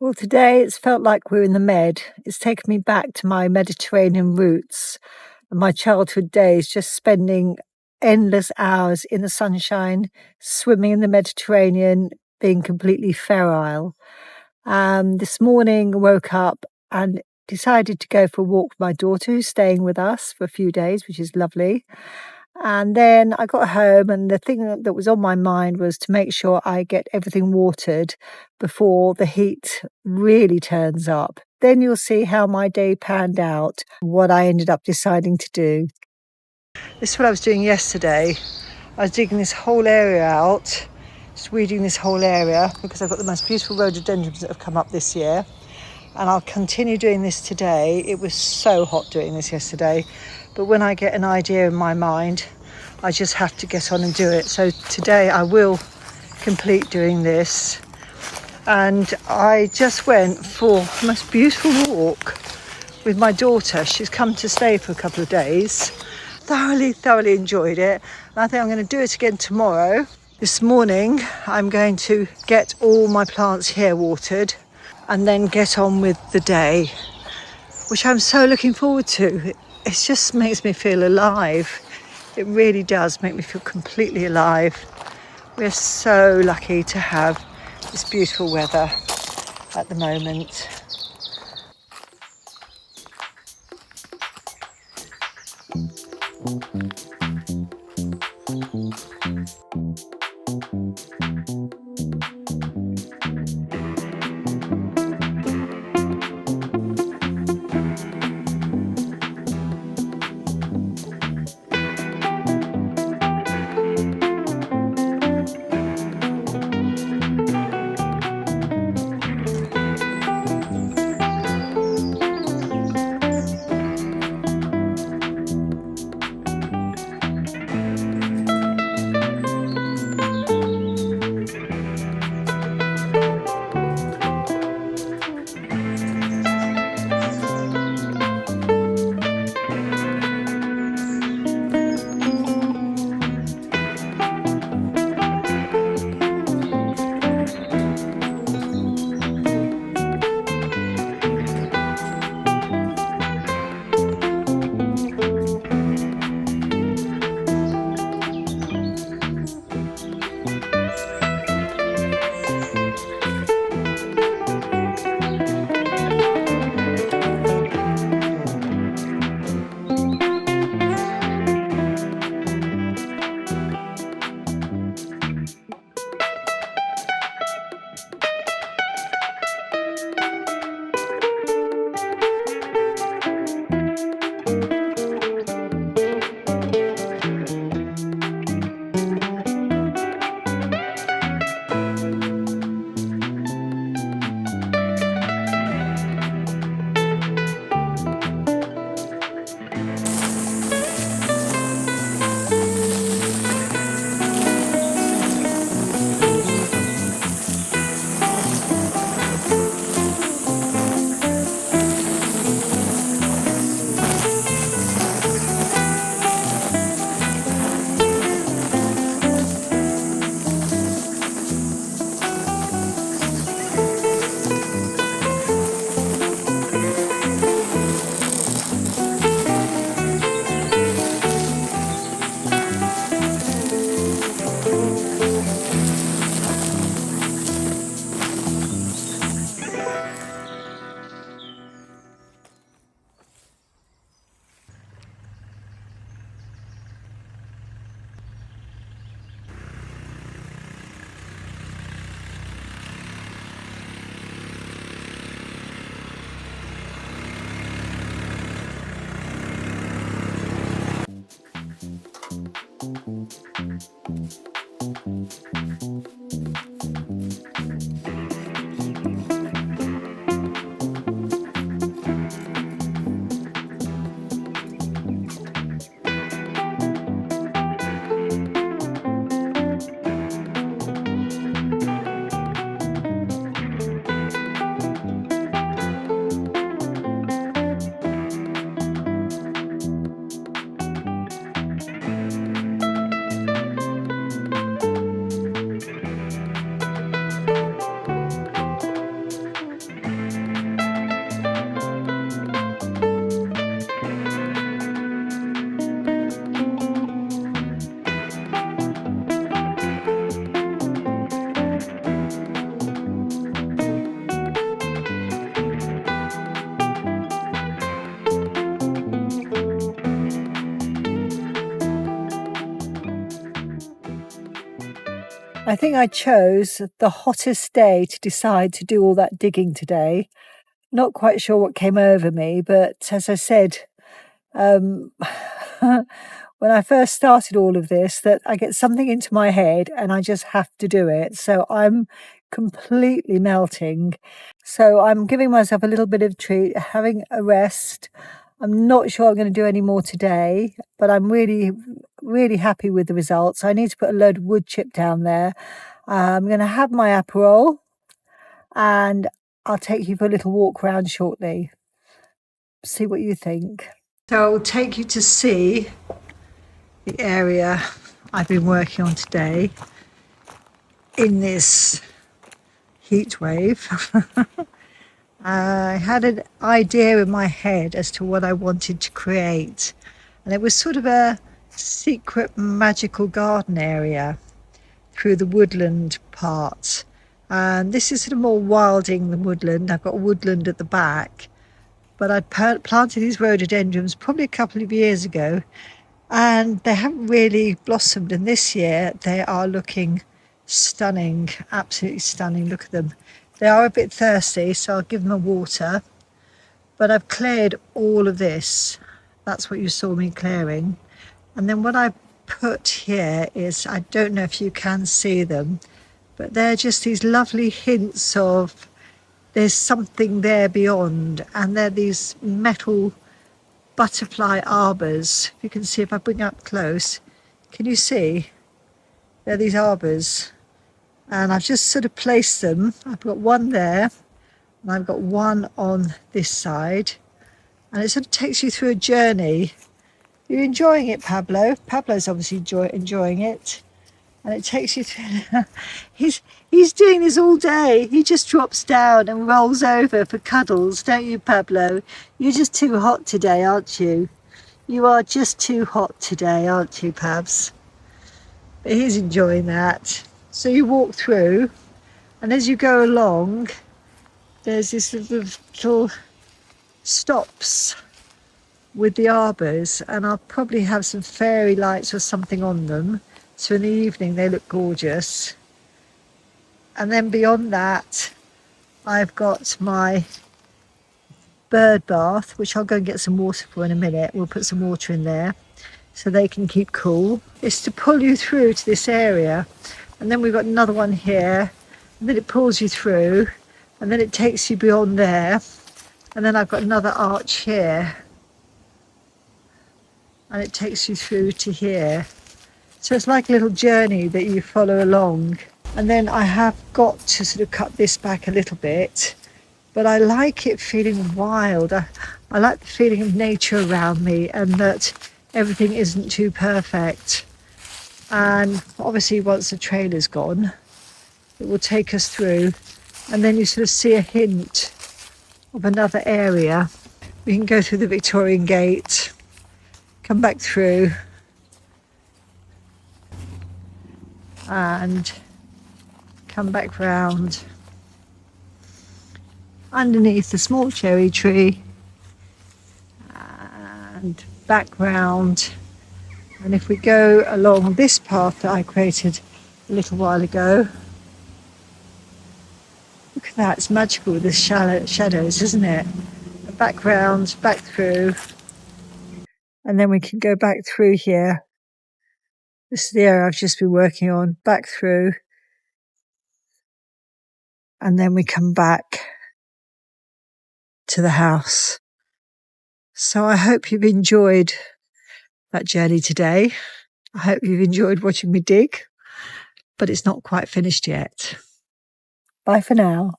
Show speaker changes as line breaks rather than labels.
Well, today it's felt like we're in the Med. It's taken me back to my Mediterranean roots and my childhood days, just spending endless hours in the sunshine, swimming in the Mediterranean, being completely ferile. This morning, I woke up and decided to go for a walk with my daughter, who's staying with us for a few days, which is lovely. And then I got home, and the thing that was on my mind was to make sure I get everything watered before the heat really turns up. Then you'll see how my day panned out, what I ended up deciding to do. This is what I was doing yesterday. I was digging this whole area out, just weeding this whole area because I've got the most beautiful rhododendrons that have come up this year. And I'll continue doing this today. It was so hot doing this yesterday, but when I get an idea in my mind, I just have to get on and do it. So today I will complete doing this. And I just went for the most beautiful walk with my daughter. She's come to stay for a couple of days. Thoroughly enjoyed it. And I think I'm going to do it again tomorrow. This morning, I'm going to get all my plants here watered and then get on with the day, which I'm so looking forward to. It just makes me feel alive. It really does make me feel completely alive. We're so lucky to have this beautiful weather at the moment. I think I chose the hottest day to decide to do all that digging today. Not quite sure what came over me, but as I said, um, when I first started all of this, that I get something into my head and I just have to do it. So I'm completely melting. So I'm giving myself a little bit of treat, having a rest. I'm not sure I'm going to do any more today, but I'm really, really happy with the results. I need to put a load of wood chip down there. I'm going to have my Aperol and I'll take you for a little walk around shortly. See what you think. So I'll take you to see the area I've been working on today in this heat wave. I had an idea in my head as to what I wanted to create, and it was sort of a secret magical garden area through the woodland part. And this is sort of more wilding than woodland. I've got woodland at the back, but I'd planted these rhododendrons probably a couple of years ago, and they haven't really blossomed. And this year they are looking stunning, absolutely stunning. Look at them. They are a bit thirsty, so I'll give them a water. But I've cleared all of this. That's what you saw me clearing. And then what I put here is, I don't know if you can see them, but they're just these lovely hints of there's something there beyond. And they're these metal butterfly arbors. You can see if I bring up close, can you see? They're these arbors. And I've just sort of placed them. I've got one there and I've got one on this side. And it sort of takes you through a journey. You're enjoying it, Pablo. Pablo's obviously enjoying it. And it takes you through. He's doing this all day. He just drops down and rolls over for cuddles, don't you, Pablo? You're just too hot today, aren't you? You are just too hot today, aren't you, Pabs? But he's enjoying that. So you walk through, and as you go along, there's this little stops with the arbours, and I'll probably have some fairy lights or something on them. So in the evening they look gorgeous. And then beyond that, I've got my bird bath, which I'll go and get some water for in a minute. We'll put some water in there so they can keep cool. It's to pull you through to this area. And then we've got another one here, and then it pulls you through, and then it takes you beyond there. And then I've got another arch here, and it takes you through to here. So it's like a little journey that you follow along. And then I have got to sort of cut this back a little bit, but I like it feeling wild. I like the feeling of nature around me, and that everything isn't too perfect. And obviously once the trailer's gone, it will take us through, and then you sort of see a hint of another area. We can go through the Victorian gate, come back through, and come back round underneath the small cherry tree and back round. And if we go along this path that I created a little while ago, look at that, it's magical with the shadows, isn't it? Back round, back through, and then we can go back through here. This is the area I've just been working on, back through, and then we come back to the house. So I hope you've enjoyed that journey today. I hope you've enjoyed watching me dig, but it's not quite finished yet. Bye for now.